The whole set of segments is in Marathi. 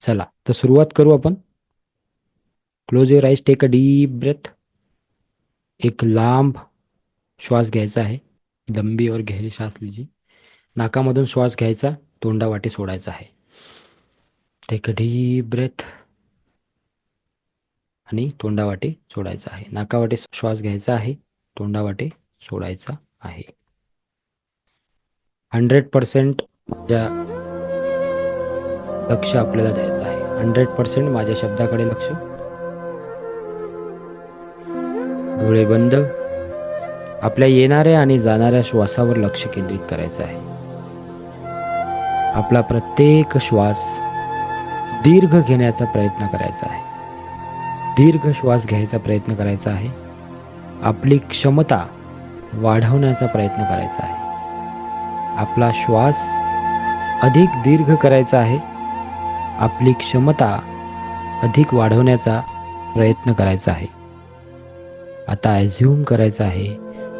चला तर सुरुवात करू आपण. Close your eyes, take a deep breath. एक लांब श्वास घ्यायचा आहे. लंबी और गहरी श्वास लीजिए. नाकामधून श्वास घ्यायचा, तोंडावाटे सोडायचा आहे. टेक अ डीप ब्रेथ आणि तोंडावाटे सोडायचा आहे. नाकावाटे श्वास घ्यायचा आहे, तोंडावाटे सोडायचा आहे. 100% माझ्या लक्ष आपल्याला द्यायचं आहे. 100% माझ्या शब्दाकडे लक्ष. डोळे बंद. आपल्या येणाऱ्या आणि जाणाऱ्या श्वासावर लक्ष केंद्रित करायचं आहे. आपला प्रत्येक श्वास दीर्घ घेण्याचा प्रयत्न करायचा आहे. दीर्घ श्वास घ्यायचा प्रयत्न करायचा आहे. आपली क्षमता वाढवण्याचा प्रयत्न करायचा आहे. आपला श्वास अधिक दीर्घ करायचा आहे. आपली क्षमता अधिक वाढवण्याचा प्रयत्न करायचा आहे. आता ॲझ्युम करायचं आहे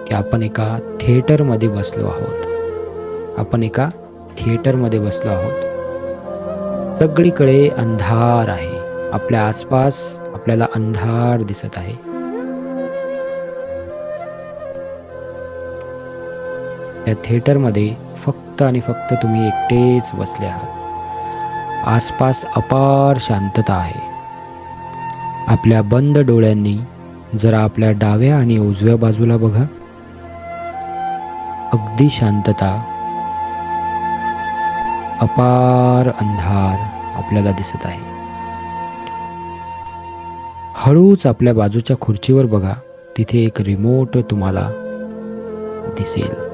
की आपण एका थिएटरमध्ये बसलो आहोत. आपण एका थिएटरमध्ये बसलो आहोत. सगळीकडे अंधार आहे. आपल्या आसपास आपल्याला अंधार दिसत आहे. त्या थिएटरमध्ये फक्त आणि फक्त तुम्ही एकटेच बसले आहात. आसपास अपार शांतता आहे. आपल्या बंद डोळ्यांनी जरा आपल्या डाव्या आणि उजव्या बाजूला बघा. अगदी शांतता, अपार अंधार आपल्याला दिसत आहे. हळूच आपल्या बाजूच्या खुर्चीवर बघा. तिथे एक रिमोट तुम्हाला दिसेल.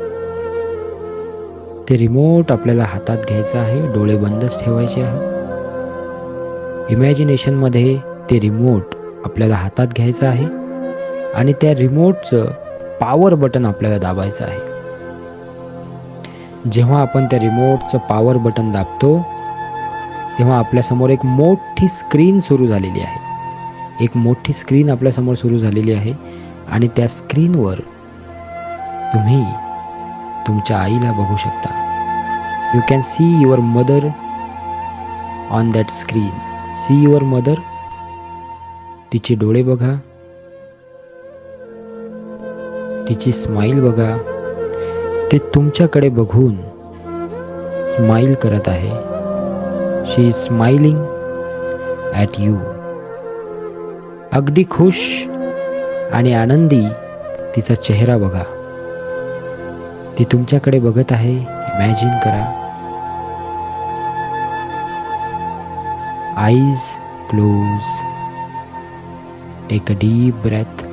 ते रिमोट आपल्याला हातात घ्यायचं आहे. डोळे बंदच ठेवायचे आहे. इमॅजिनेशनमध्ये ते रिमोट आपल्याला हातात घ्यायचं आहे आणि त्या रिमोटचं पॉवर बटन आपल्याला दाबायचं आहे. जेव्हा आपण त्या रिमोटचं पॉवर बटन दाबतो तेव्हा आपल्यासमोर एक मोठी स्क्रीन सुरू झालेली आहे. एक मोठी स्क्रीन आपल्यासमोर सुरू झालेली आहे आणि त्या स्क्रीनवर तुम्ही तुमच्या आईला बघू शकता. You can see your mother on that screen. See your mother. तिचे डोळे बघा, तिची स्माईल बघा. ते तुमच्याकडे बघून स्माईल करत आहे. शी इज स्माइलिंग ॲट यू. अगदी खुश आणि आनंदी तिचा चेहरा बघा. ती तुमच्याकडे बघत आहे. इमॅजिन करा. Eyes close. Take a deep breath.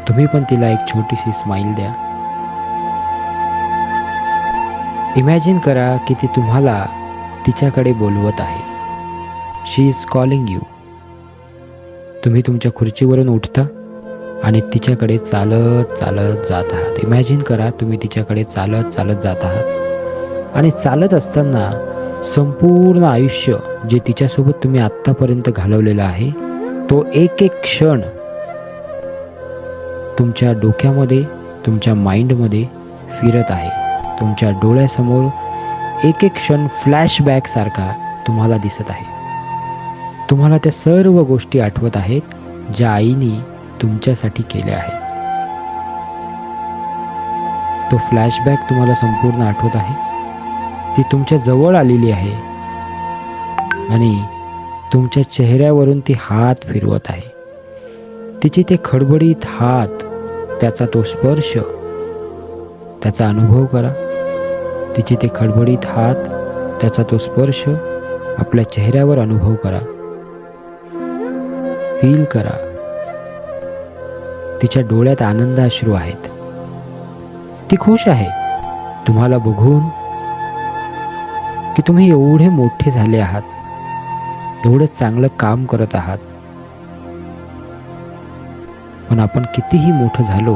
तुम्ही पण तिला एक छोटीशी स्माईल द्या. इमॅजिन करा की ती तुम्हाला तिच्याकडे बोलवत आहे. शी इज कॉलिंग यू. तुम्ही तुमच्या खुर्चीवरून उठता आणि तिच्याकडे चालत चालत जात आहात. इमॅजिन करा तुम्ही तिच्याकडे चालत चालत जात आहात आणि चालत असताना संपूर्ण आयुष्य जे तिच्यासोबत तुम्ही आत्तापर्यंत घालवलेलं आहे तो एक एक क्षण तुमच्या डोक्यामध्ये, तुमच्या माइंडमध्ये फिरत आहे. तुमच्या डोळ्यासमोर एक एक क्षण फ्लॅशबॅक सारखा तुम्हाला दिसत आहे. तुम्हाला त्या सर्व गोष्टी आठवत आहेत ज्या आईने तुमच्यासाठी केल्या आहेत. तो फ्लॅशबॅक तुम्हाला संपूर्ण आठवत आहे. ती तुमच्या जवळ आलेली आहे आणि तुमच्या चेहऱ्यावरून ती हात फिरवत आहे. तिचे ते खडबडीत हात, त्याचा तो स्पर्श, त्याचा अनुभव करा. तिचे ते खडबडीत हात, त्याचा तो स्पर्श आपल्या चेहऱ्यावर अनुभव करा. फील करा. तिच्या डोळ्यात आनंद अश्रू आहेत. ती खुश आहे तुम्हाला बघून की तुम्ही एवढे मोठे झाले आहात, एवढं चांगलं काम करत आहात. पण आपण कितीही मोठं झालो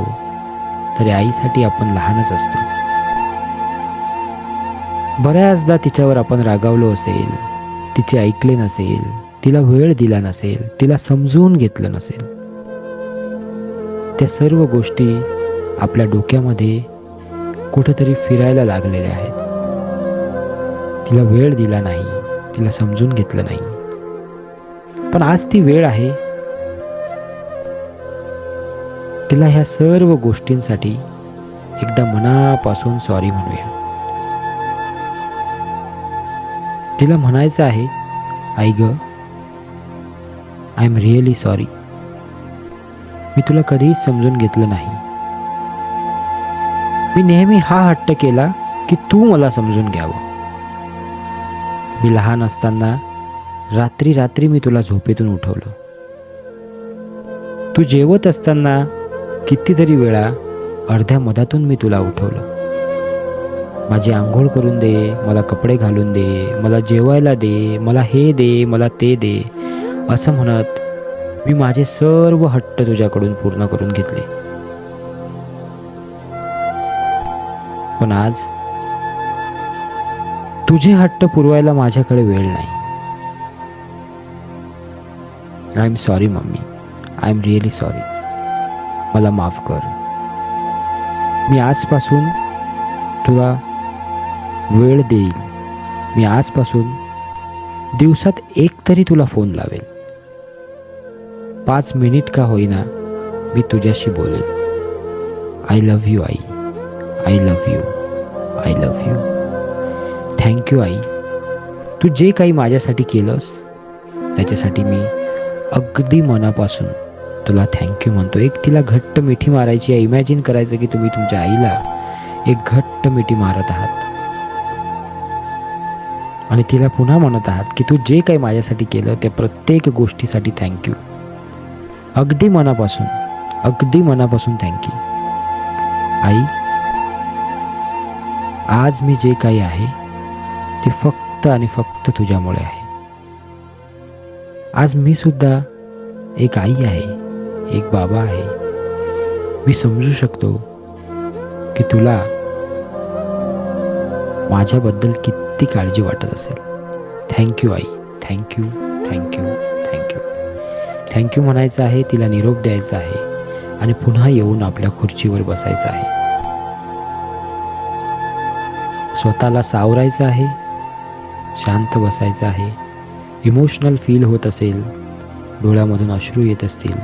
तरी आईसाठी आपण लहानच असतो. बऱ्याचदा तिच्यावर आपण रागावलो असेल, तिचे ऐकले नसेल, तिला वेळ दिला नसेल, तिला समजून घेतलं नसेल. त्या सर्व गोष्टी आपल्या डोक्यामध्ये कुठेतरी फिरायला लागलेल्या आहेत. तिला वेळ दिला नाही, तिला समजून घेतलं नाही. पण आज ती वेळ आहे तिला ह्या सर्व गोष्टींसाठी एकदा मनापासून सॉरी म्हणूया. तिला म्हणायचं आहे, आई ग, आय एम रिअली सॉरी. मी तुला कधीच समजून घेतलं नाही. मी नेहमी हा हट्ट केला की तू मला समजून घ्यावं. मी लहान असताना रात्री रात्री मी तुला झोपेतून उठवलं. तू जेवत असताना कितीतरी वेळा अर्ध्या मधातून मी तुला उठवलं. माझी आंघोळ करून दे, मला कपडे घालून दे, मला जेवायला दे, मला हे दे, मला ते दे, असं म्हणत मी माझे सर्व हट्ट तुझ्याकडून पूर्ण करून घेतले. पण आज तुझे हट्ट पुरवायला माझ्याकडे वेळ नाही. I am sorry mummy, I am really sorry. मला माफ कर. मी आजपासून तुला वेळ देईल. मी आजपासून दिवसात एक तरी तुला फोन लावेल. 5 मिनिट का होईना मी तुझ्याशी बोलेल. आय लव्ह यू आई, I love you, I love you. Thank you आई. तू जे काही माझ्यासाठी केलंस त्याच्यासाठी मी अगदी मनापासून तुला थँक्यू म्हणतो. एक तिला घट्ट मिठी मारायची आहे. इमॅजिन करायचं की तुम्ही तुमच्या आईला एक घट्ट मिठी मारत आहात आणि तिला पुन्हा म्हणत आहात की तू जे काही माझ्यासाठी केलं त्या प्रत्येक गोष्टीसाठी थँक्यू. अगदी मनापासून थँक्यू आई. आज मी जे काही आहे ते फक्त आणि फक्त तुझ्यामुळे आहे. आज मी सुद्धा एक आई आहे, एक बाबा आहे. मी समजू शकतो की तुला माझ्याबद्दल किती काळजी वाटत असेल. थँक्यू आई, थँक्यू, थँक्यू, थँक्यू. थँक्यू म्हणायचं आहे, तिला निरोप द्यायचा आहे आणि पुन्हा येऊन आपल्या खुर्चीवर बसायचं आहे. स्वतःला सावरायचं आहे, शांत बसायचं आहे. इमोशनल फील होत असेल, डोळ्यामधून अश्रू येत असतील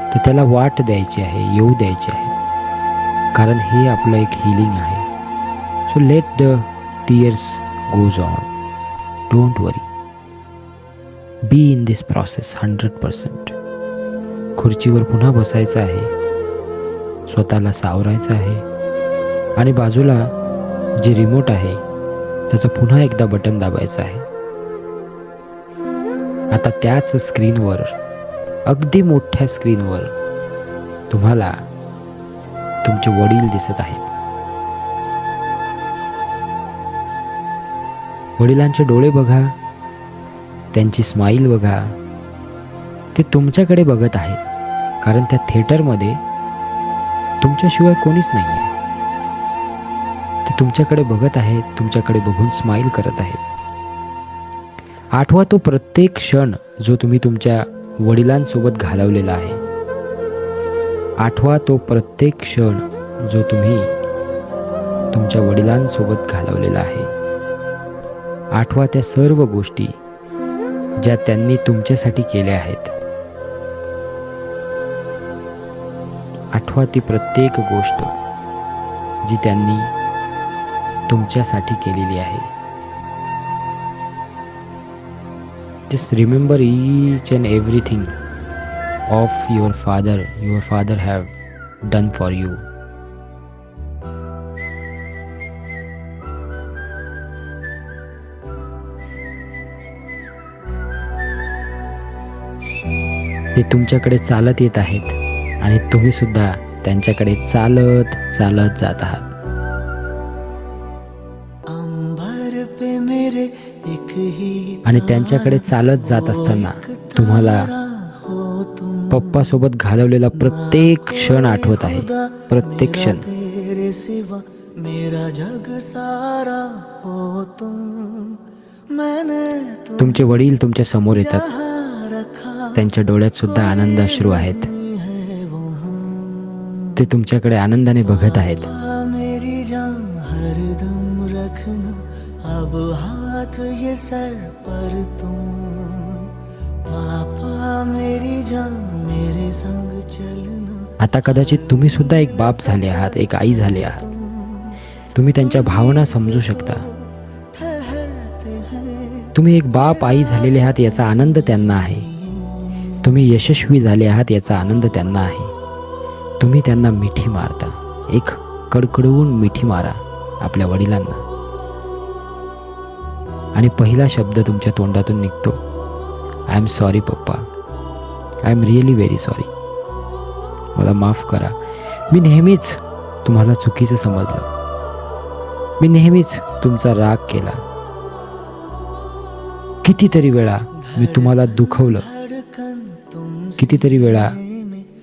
तर त्याला वाट द्यायची आहे, येऊ द्यायची आहे. कारण हे आपलं एक हिलिंग आहे. So let the tears goes on. Don't worry. Be in this process 100%. खुर्चीवर पुन्हा बसायचं आहे, स्वतःला सावरायचं आहे आणि बाजूला जे रिमोट आहे त्याचं पुन्हा एकदा बटन दाबायचं आहे. आता त्याच स्क्रीनवर, अगदी मोठ्या स्क्रीनवर तुम्हाला तुमचे वडील दिसत आहेत. वडिलांचे डोळे बघा, त्यांची स्माईल बघा. ते तुमच्याकडे बघत आहेत कारण त्या थिएटरमध्ये तुमच्याशिवाय कोणीच नाही आहे. ते तुमच्याकडे बघत आहेत, तुमच्याकडे बघून स्माईल करत आहेत. आठवा तो प्रत्येक क्षण जो तुम्ही तुमच्या वडिलांसोबत घालवलेला आहे. आठवा तो प्रत्येक क्षण जो तुम्ही तुमच्या वडिलांसोबत घालवलेला आहे. आठवा त्या सर्व गोष्टी ज्या त्यांनी तुमच्यासाठी केल्या आहेत. आठवा ती प्रत्येक गोष्ट जी त्यांनी तुमच्यासाठी केलेली आहे. Just remember each and everything of your father have done for you. ते तुमच्याकडे चालत येत आहेत आणि तुम्ही सुद्धा त्यांच्याकडे चालत चालत जात आहात. आणि त्यांच्याकडे चालत जात असताना तुम्हाला पप्पा सोबत घालवलेला प्रत्येक क्षण आठवत आहे. प्रत्येक क्षण. तुमचे वडील तुमच्या समोर येतात. त्यांच्या डोळ्यात सुद्धा आनंद अश्रू आहेत. ते तुमच्याकडे आनंदाने बघत आहेत. अब हाथ ये सर पर तुम पापा मेरी जान मेरे संग चलना. आता कदाचित तुम्ही सुद्धा एक बाप झाले आहात, एक आई झाले आहात. तुम्ही त्यांच्या भावना समजू शकता. तुम्ही एक बाप आई झालेले आहात याचा आनंद त्यांना आहे. तुम्ही यशस्वी झाले आहात याचा आनंद त्यांना आहे. तुम्ही त्यांना मिठी मारता, एक कडकडवून मिठी मारा आपल्या वडिलांना, आणि पहिला शब्द तुमच्या तोंडातून निघतो, आय एम सॉरी पप्पा, I am really very sorry. मला माफ करा, मी नेहमीच तुम्हाला चुकीचं समजलं, मी नेहमीच तुमचा राग केला, कितीतरी वेळा मी तुम्हाला दुखवलं, कितीतरी वेळा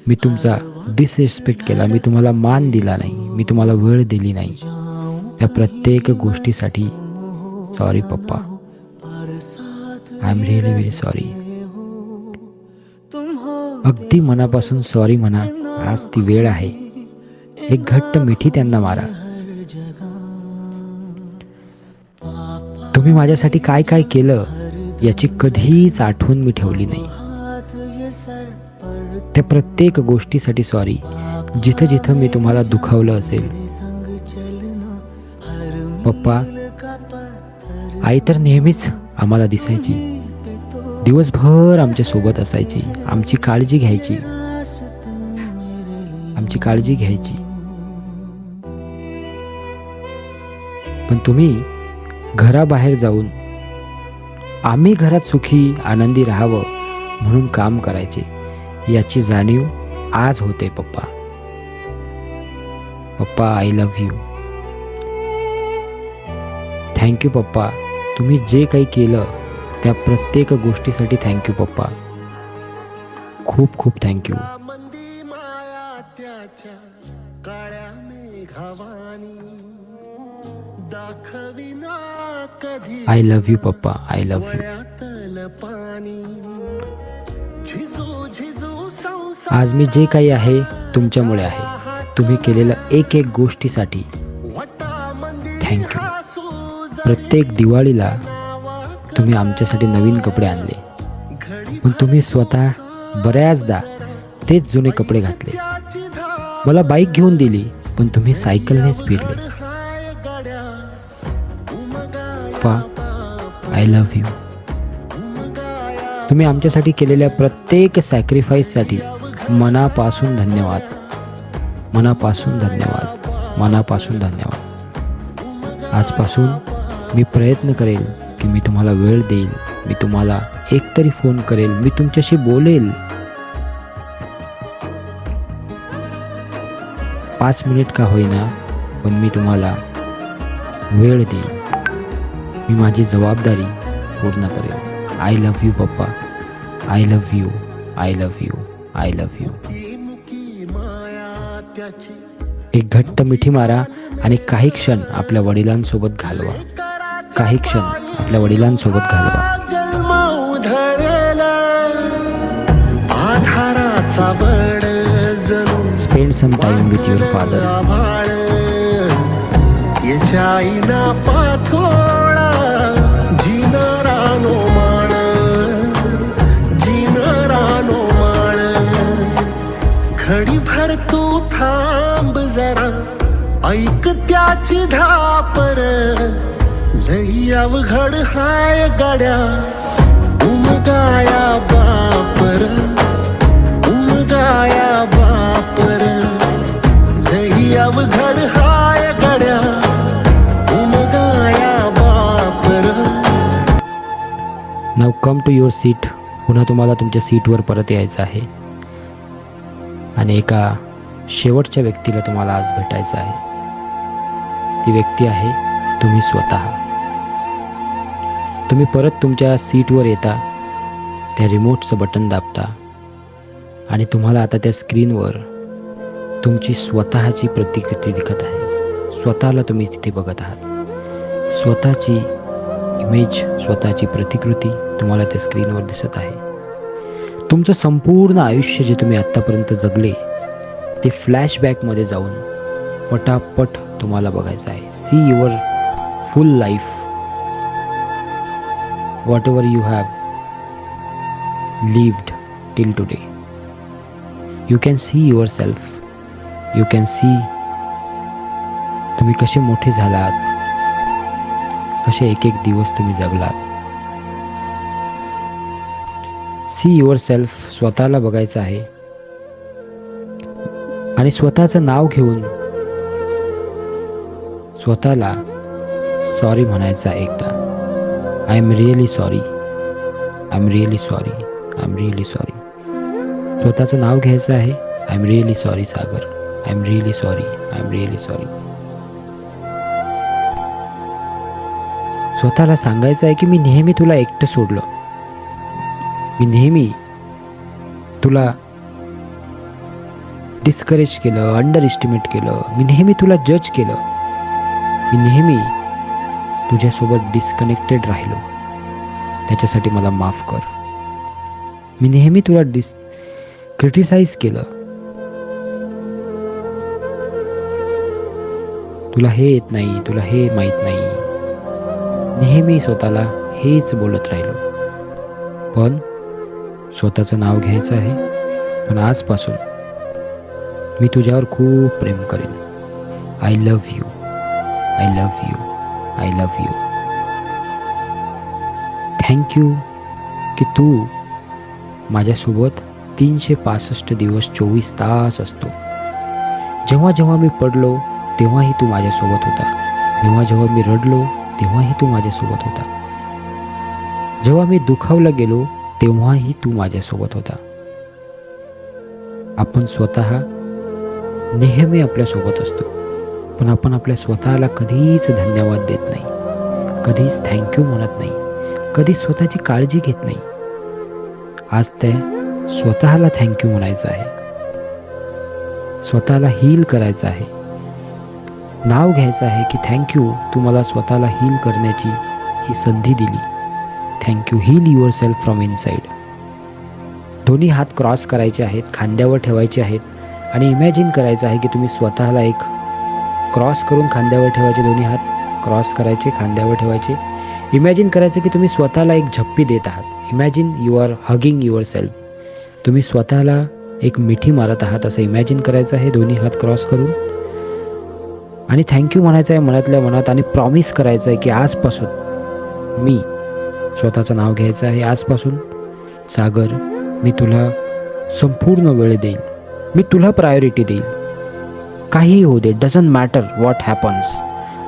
मी तुमचा डिसरिस्पेक्ट केला, मी तुम्हाला मान दिला नाही, मी तुम्हाला वेळ दिली नाही. या प्रत्येक गोष्टीसाठी सॉरी पप्पा, I am really very sorry. अगदी मनापासून सॉरी म्हणा. आज ती वेळ आहे. एक घट्ट मिठी त्यांना मारा. तुम्ही माझ्यासाठी काय काय केलं याची कधीच आठवण मी ठेवली नाही. त्या प्रत्येक गोष्टीसाठी सॉरी. जिथं जिथं मी तुम्हाला दुखावलं असेल. पप्पा, आई तर नेहमीच आम्हाला दिसायची, दिवसभर आमच्या सोबत असायची, आमची काळजी घ्यायची, आमची काळजी घ्यायची. पण तुम्ही घराबाहेर जाऊन आम्ही घरात सुखी आनंदी राहावं म्हणून काम करायचे, याची जाणीव आज होते पप्पा. पप्पा, आय लव्ह यू. थँक्यू पप्पा. तुम्ही जे काही केलं त्या प्रत्येक गोष्टीसाठी थँक्यू पप्पा. खूप खूप थँक्यू. आय लव्ह यू पप्पा, आय लव्ह यू. आज मी जे काही आहे तुमच्यामुळे आहे. तुम्ही केलेल्या एक एक गोष्टीसाठी थँक्यू. प्रत्येक दिवाळीला तुम्ही आमच्यासाठी नवीन कपडे आणले, पण तुम्ही स्वतः बऱ्याचदा तेच जुने कपडे घातले. मला बाईक घेऊन दिली, पण तुम्ही सायकलनेच फिरले. पप्पा, आय लव्ह यू. तुम्ही आमच्यासाठी केलेल्या प्रत्येक सॅक्रिफाईससाठी मनापासून धन्यवाद, मनापासून धन्यवाद, मनापासून धन्यवाद. आजपासून मी प्रयत्न करेल की मी तुम्हाला वेळ देईल, मी तुम्हाला एकतरी फोन करेल, मी तुमच्याशी बोलेल. 5 मिनिट का होईना, पण मी तुम्हाला वेळ देईल. मी माझी जबाबदारी पूर्ण करेल. आय लव्ह यू पप्पा, I love you, I love you, I love you. एक घट्ट मिठी मारा आणि काही क्षण आपल्या वडिलांसोबत घालवा. काही क्षण आपल्या वडिलांसोबत घालवा. Spend some time with your father. घडी भर तू थांब जरा, ऐक त्याची धापर, लई अवघड हाय गड्या, उमगाया बापर, उमगाया बापर, लई अवघड हाय गड्या, उमगाया बापर. नाव कम टू युअर सीट. पुन्हा तुम्हाला तुमच्या सीटवर परत यायचं आहे आणि एका शेवटच्या व्यक्तीला तुम्हाला आज भेटायचं आहे. ती व्यक्ती आहे तुम्ही स्वतः. तुम्ही परत तुमच्या सीटवर येता, त्या रिमोटचं बटन दाबता आणि तुम्हाला आता त्या स्क्रीनवर तुमची स्वतःची प्रतिकृती दिसत आहे. स्वतःला तुम्ही तिथे बघत आहात. स्वतःची इमेज, स्वतःची प्रतिकृती तुम्हाला त्या स्क्रीनवर दिसत आहे. तुमचं संपूर्ण आयुष्य जे तुम्ही आत्तापर्यंत जगले ते फ्लॅशबॅकमध्ये जाऊन पटापट तुम्हाला बघायचं आहे. See your full life. whatever you have lived till today. You can see yourself. You can see तुम्ही कसे मोठे झालात, कसे एक एक दिवस तुम्ही जगलात. सी युअर सेल्फ, स्वतःला बघायचं आहे आणि स्वतःचं नाव घेऊन स्वतःला सॉरी म्हणायचं आहे एकदा. I am really sorry, I am really sorry, I am really sorry. स्वतःचं नाव घ्यायचं आहे. I am really sorry Sagar, I am really sorry, I am really sorry. स्वतःला सांगायचं आहे की मी नेहमी तुला एकटं सोडलं, मी नेहमी तुला डिस्करेज केलं, अंडर एस्टिमेट केलं, मी नेहमी तुला जज केलं, मी नेहमी तुझ्यासोबत डिस्कनेक्टेड राहिलो, त्याच्यासाठी मला माफ कर. मी नेहमी तुला क्रिटिसाइज केलं, तुला हे येत नाही, तुला हे माहीत नाही, नेहमी स्वतःला हेच बोलत राहिलो. पण स्वतःचं नाव घ्यायचं आहे. पण आजपासून मी तुझ्यावर खूप प्रेम करेन. I love you, I love you, I love you. Thank you की तू माझ्यासोबत 365 दिवस 24 तास असतो. जेव्हा जेव्हा मी पडलो तेव्हाही तू माझ्यासोबत होता. जेव्हा जेव्हा मी रडलो तेव्हाही तू माझ्यासोबत होता. जेव्हा मी दुखावला गेलो तेव्हाही तू माझ्यासोबत होता. आपण स्वतः नेहमी आपल्यासोबत असतो, पण आपण आपल्या स्वतःला कधीच धन्यवाद देत नाही, कधीच थँक्यू म्हणत नाही, कधीच स्वतःची काळजी घेत नाही. आज ते स्वतःला थँक्यू म्हणायचं आहे, स्वतःला हील करायचं आहे. नाव घ्यायचं आहे की थँक्यू, तू मला स्वतःला हील करण्याची ही संधी दिली. Thank you. Heal yourself from inside. दोन्ही हात क्रॉस करायचे आहेत, खांद्यावर ठेवायचे आहेत आणि इमॅजिन करायचं आहे की तुम्ही स्वतःला एक क्रॉस करून खांद्यावर ठेवायचे, दोन्ही हात क्रॉस करायचे, खांद्यावर ठेवायचे. इमॅजिन करायचं की तुम्ही स्वतःला एक झप्पी देत आहात. Imagine you are hugging yourself. तुम्ही स्वतःला एक मिठी मारत आहात असं इमॅजिन करायचं आहे, दोन्ही हात क्रॉस करून. आणि थँक्यू म्हणायचं आहे मनातल्या मनात आणि प्रॉमिस करायचं आहे की आजपासून मी स्वतःचं नाव घ्यायचं आहे. आजपासून सागर, मी तुला संपूर्ण वेळ देईल, मी तुला प्रायोरिटी देईल, काहीही होऊ दे, doesn't matter what happens.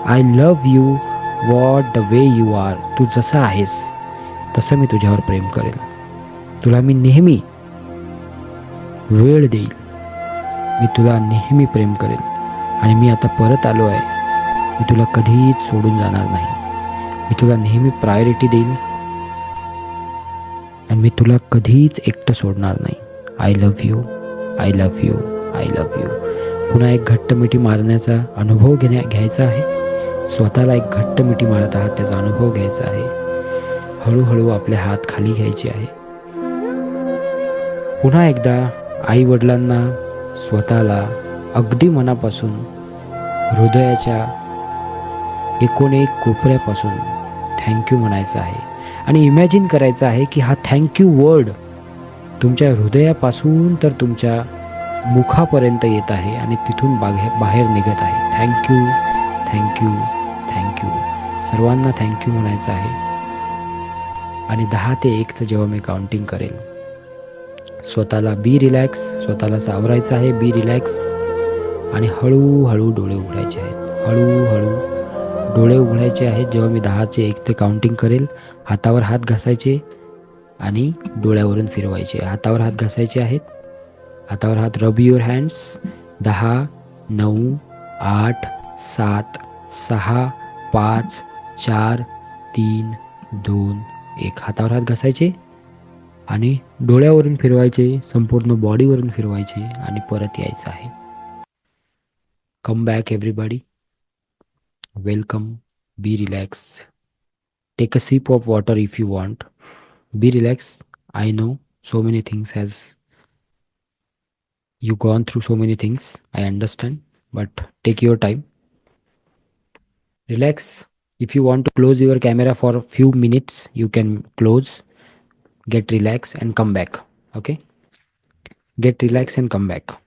I love you what the way you are. तू जसा आहेस तसं मी तुझ्यावर प्रेम करेल. तुला मी नेहमी वेळ देईल, मी तुला नेहमी प्रेम करेल. आणि मी आता परत आलो आहे, मी तुला कधीच सोडून जाणार नाही. मी तुला नेहमी प्रायोरिटी देईल आणि मी तुला कधीच एकटं सोडणार नाही. I love you, I love you, I love you. पुन्हा एक घट्ट मिठी मारण्याचा अनुभव घ्यायचा आहे. स्वतःला एक घट्ट मिठी मारत आहात त्याचा अनुभव घ्यायचा आहे. हळूहळू आपले हात खाली घ्यायचे आहे. पुन्हा एकदा आई वडिलांना, स्वतःला अगदी मनापासून, हृदयाच्या एकूण एक कोपऱ्यापासून थँक्यू म्हणायचं आहे. आणि इमॅजिन करायचं आहे की हा थँक्यू वर्ड तुमच्या हृदयापासून तर तुमच्या मुखापर्यंत येत आहे आणि तिथून बाहेर निघत आहे. Thank you, thank you, thank you. सर्वांना थँक्यू म्हणायचं आहे. आणि 10 ते 1चं जेव्हा मी काउंटिंग करेल, स्वतःला बी रिलॅक्स, स्वतःला सावरायचं आहे, बी रिलॅक्स. आणि हळूहळू डोळे उघडायचे आहेत, हळूहळू डोळे उघडायचे आहेत. जेव्हा मी 10 ते 1 ते काउंटिंग करेल, हातावर हात घासायचे आणि डोळ्यावरून फिरवायचे. हातावर हात घासायचे आहेत, हातावर हात, रब युअर हँड्स. 10, 9, 8, 7, 6, 5, 4, 3, 2, 1. हातावर हात घासायचे आणि डोळ्यावरून फिरवायचे, संपूर्ण बॉडीवरून फिरवायचे आणि परत यायचं आहे. Come back everybody. Welcome. Be relax. Take a sip of water if you want. Be relaxed. I know so many things has you gone through so many things. I understand, but take your time. Relax. If you want to close your camera for a few minutes, you can close, get relaxed and come back. Okay? Get relaxed and come back.